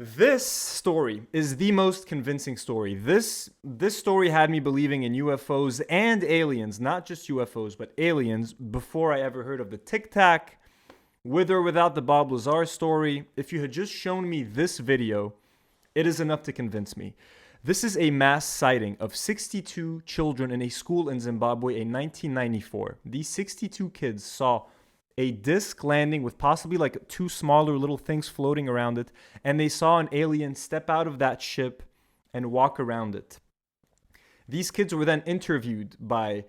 This story is the most convincing story. This story had me believing in UFOs and aliens, not just UFOs, but aliens, before I ever heard of the Tic Tac, with or without the Bob Lazar story. If you had just shown me this video, it is enough to convince me. This is a mass sighting of 62 children in a school in Zimbabwe in 1994. These 62 kids saw a disc landing with possibly like two smaller little things floating around it, and they saw an alien step out of that ship and walk around it. These kids were then interviewed by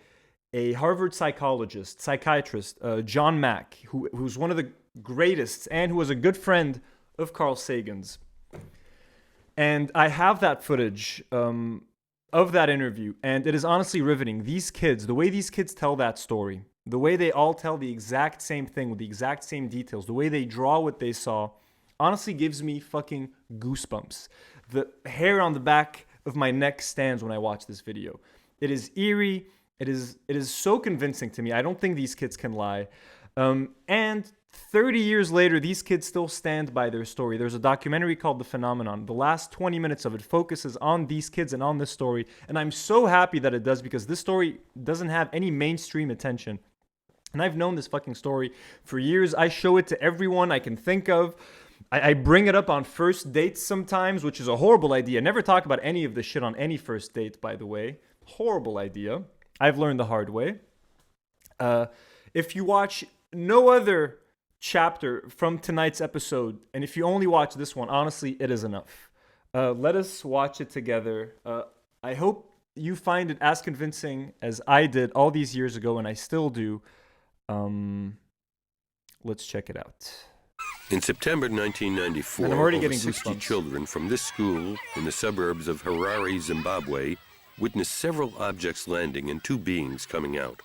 a Harvard psychiatrist, John Mack, who's one of the greatest and who was a good friend of Carl Sagan's. And I have that footage of that interview, and it is honestly riveting. These kids, the way these kids tell that story, the way they all tell the exact same thing with the exact same details, the way they draw what they saw, honestly gives me fucking goosebumps. The hair on the back of my neck stands when I watch this video. It is eerie. It is so convincing to me. I don't think these kids can lie. And 30 years later, these kids still stand by their story. There's a documentary called The Phenomenon. The last 20 minutes of it focuses on these kids and on this story. And I'm so happy that it does, because this story doesn't have any mainstream attention. And I've known this fucking story for years. I show it to everyone I can think of. I bring it up on first dates sometimes, which is a horrible idea. Never talk about any of this shit on any first date, by the way. Horrible idea. I've learned the hard way. If you watch no other chapter from tonight's episode, and if you only watch this one, honestly, it is enough. Let us watch it together. I hope you find it as convincing as I did all these years ago, and I still do. Let's check it out. In September 1994, and I'm already over getting 60 goosebumps. children from this school in the suburbs of Harare, Zimbabwe, witnessed several objects landing and two beings coming out.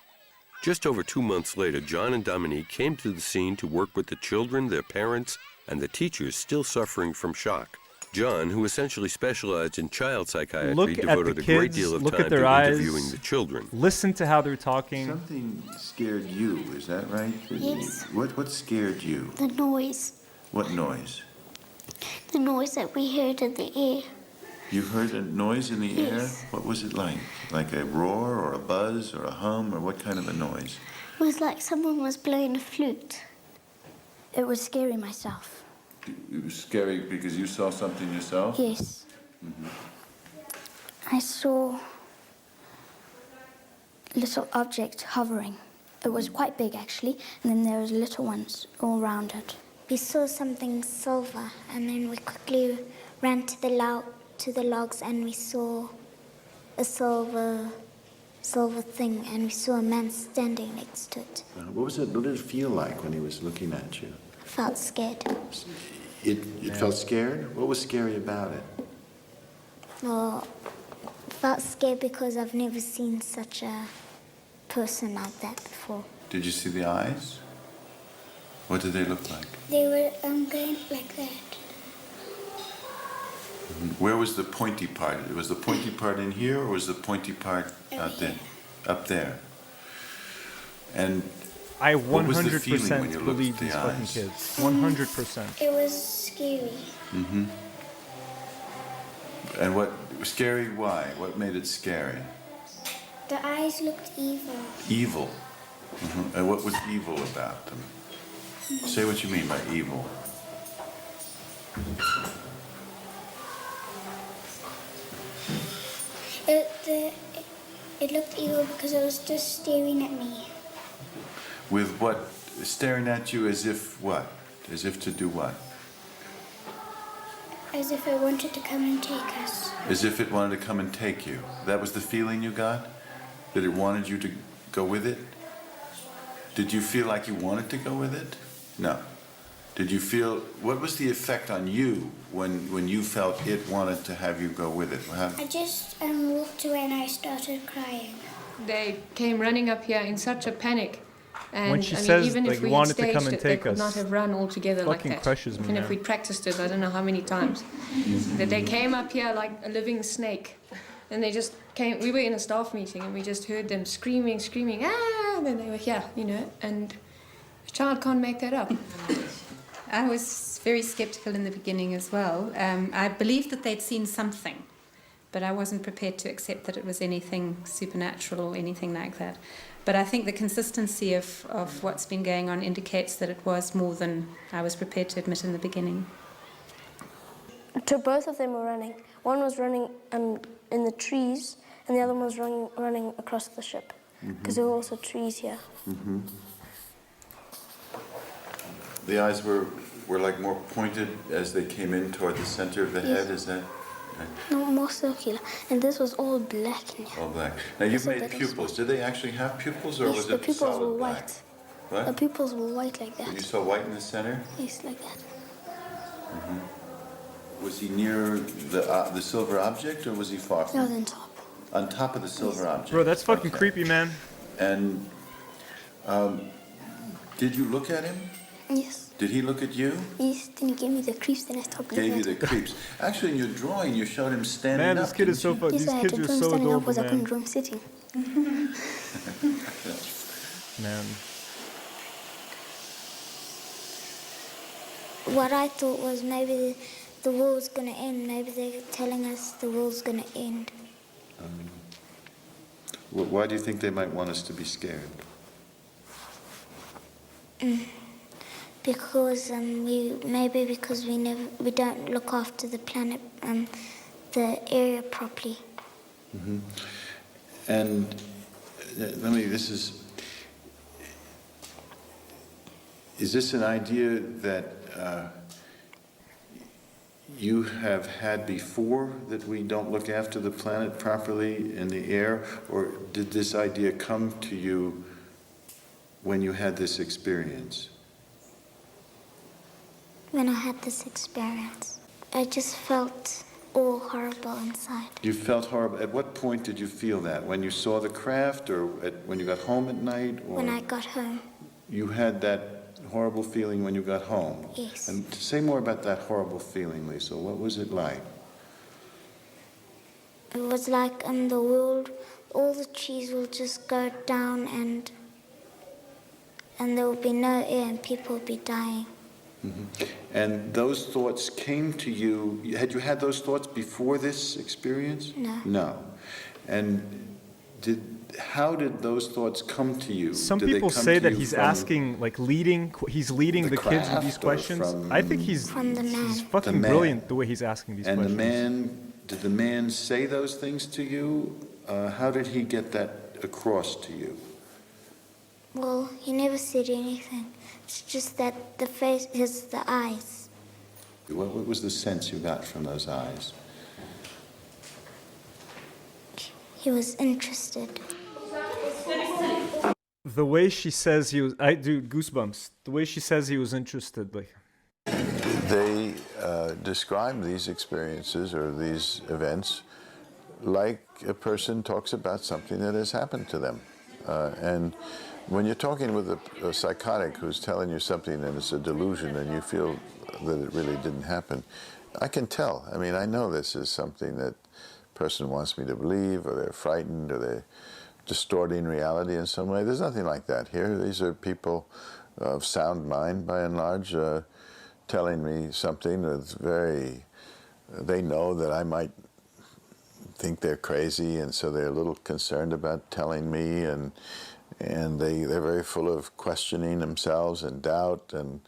Just over 2 months later, John and Dominique came to the scene to work with the children, their parents, and the teachers still suffering from shock. John, who essentially specialized in child psychiatry, devoted a great deal of time to interviewing the children. Listen to how they're talking. Something scared you, is that right? Yes. What scared you? The noise. What noise? The noise that we heard in the air. You heard a noise in the Yes. air? What was it like? Like a roar or a buzz or a hum, or what kind of a noise? It was like someone was blowing a flute. It was scary myself. It was scary because you saw something yourself? Yes. Mm-hmm. I saw little objects hovering. It was quite big, actually, and then there was little ones all around it. We saw something silver, and then we quickly ran to the logs, and we saw a silver thing, and we saw a man standing next to it. What did it feel like when he was looking at you? I felt scared. It felt scared? What was scary about it? Well, I felt scared because I've never seen such a person like that before. Did you see the eyes? What did they look like? They were going like that. Where was the pointy part? Was the pointy part in here, or was the pointy part out there? Up there. And I what was the feeling 100% when you looked believe at the these fucking eyes? kids. 100%. It was scary. Mm-hmm. And what scary? Why? What made it scary? The eyes looked evil. Evil. Mm-hmm. And what was evil about them? Say what you mean by evil. It looked evil because it was just staring at me. With what? Staring at you as if what? As if to do what? As if it wanted to come and take us. As if it wanted to come and take you. That was the feeling you got? That it wanted you to go with it? Did you feel like you wanted to go with it? No. Did you feel, what was the effect on you when you felt it wanted to have you go with it? I just walked away and I started crying. They came running up here in such a panic. And When she says, even like, if we wanted to staged come and it, take they could us, not have run all together like fucking that. crushes me Even now. if we practiced it, I don't know how many times. That they came up here like a living snake. And they just came, we were in a staff meeting and we just heard them screaming, ah, and then they were here, and a child can't make that up. I was very skeptical in the beginning as well. I believed that they'd seen something, but I wasn't prepared to accept that it was anything supernatural or anything like that. But I think the consistency of what's been going on indicates that it was more than I was prepared to admit in the beginning. So both of them were running. One was running in the trees, and the other one was running across the ship, because there were also trees here. Mm-hmm. The eyes were like more pointed as they came in toward the center of the head, is that? Right? No, more circular. And this was all black in here. All black. Now you've So made that is- pupils. Did they actually have pupils, or Yes, was the it pupils solid were black? white. What? The pupils were white like You that. saw white in the center? Yes, like that. Was he near the silver object, or was he far That from was it? on top. On top of the silver object. Bro, that's fucking Okay. creepy, man. And did you look at him? Yes. Did he look at you? Yes, then he gave me the creeps, then I stopped looking Gave you at the him. creeps. Actually, in your drawing, you showed him standing Man, up. this kid is so didn't fun. Yes, These I had kids to are draw him so standing up adorable, because I couldn't man. draw him sitting. Man. What I thought was maybe the world's gonna end. Maybe they're telling us the world's gonna end. Why do you think they might want us to be scared? Because because we don't look after the planet, the area properly. And is this an idea that you have had before, that we don't look after the planet properly in the air, or did this idea come to you when you had this experience? When I had this experience, I just felt all horrible inside. You felt horrible. At what point did you feel that? When you saw the craft, or when you got home at night? Or When I got home, you had that horrible feeling when you got home? Yes. And say more about that horrible feeling, Lisa. What was it like? it was like in the world, all the trees will just go down and there will be no air and people will be dying. And those thoughts came to you. Had you had those thoughts before this experience? No. No. And how did those thoughts come to you? Some Did they people come say to that you he's from asking, like he's leading the the kids with these craft or questions. from- I think he's From the man. he's fucking The man. brilliant the way he's asking these And questions. did the man say those things to you? How did he get that across to you? Well, he never said anything. It's just that the eyes. What was the sense you got from those eyes? He was interested. The way she says he was, I do goosebumps. The way she says he was interested, like. They describe these experiences or these events like a person talks about something that has happened to them. And when you're talking with a psychotic who's telling you something and it's a delusion and you feel that it really didn't happen, I can tell. I mean, I know this is something that person wants me to believe, or they're frightened, or they're distorting reality in some way. There's nothing like that here. These are people of sound mind, by and large, telling me something that's they know that I might think they're crazy, and so they're a little concerned about telling me, and they're very full of questioning themselves and doubt, and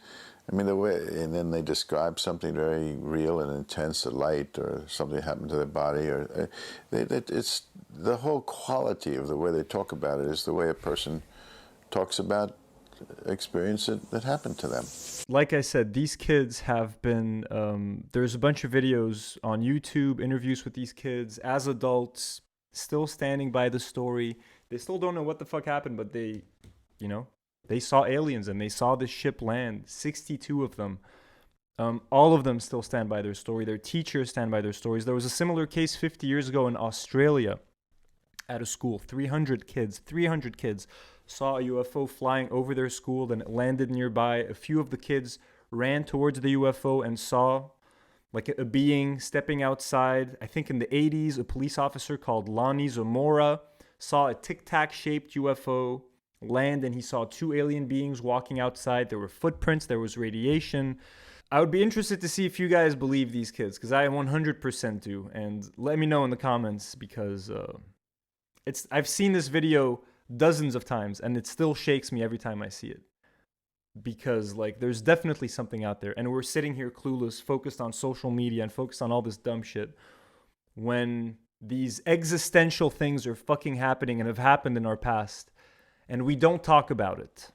I mean, and then they describe something very real and intense, a light or something happened to their body, or it's the whole quality of the way they talk about it is the way a person talks about experience that happened to them. Like I said, these kids have been, there's a bunch of videos on YouTube, interviews with these kids as adults, still standing by the story. They still don't know what the fuck happened, but they saw aliens and they saw this ship land, 62 of them. All of them still stand by their story. Their teachers stand by their stories. There was a similar case 50 years ago in Australia at a school. 300 kids saw a UFO flying over their school, then it landed nearby. A few of the kids ran towards the UFO and saw like a being stepping outside. I think in the 80s, a police officer called Lonnie Zamora saw a tic-tac shaped UFO land and he saw 2 alien beings walking outside. There were footprints, there was radiation. I would be interested to see if you guys believe these kids, because I 100% do. And let me know in the comments, because I've seen this video dozens of times and it still shakes me every time I see it. Because like there's definitely something out there, and we're sitting here clueless, focused on social media and focused on all this dumb shit, when these existential things are fucking happening and have happened in our past, and we don't talk about it.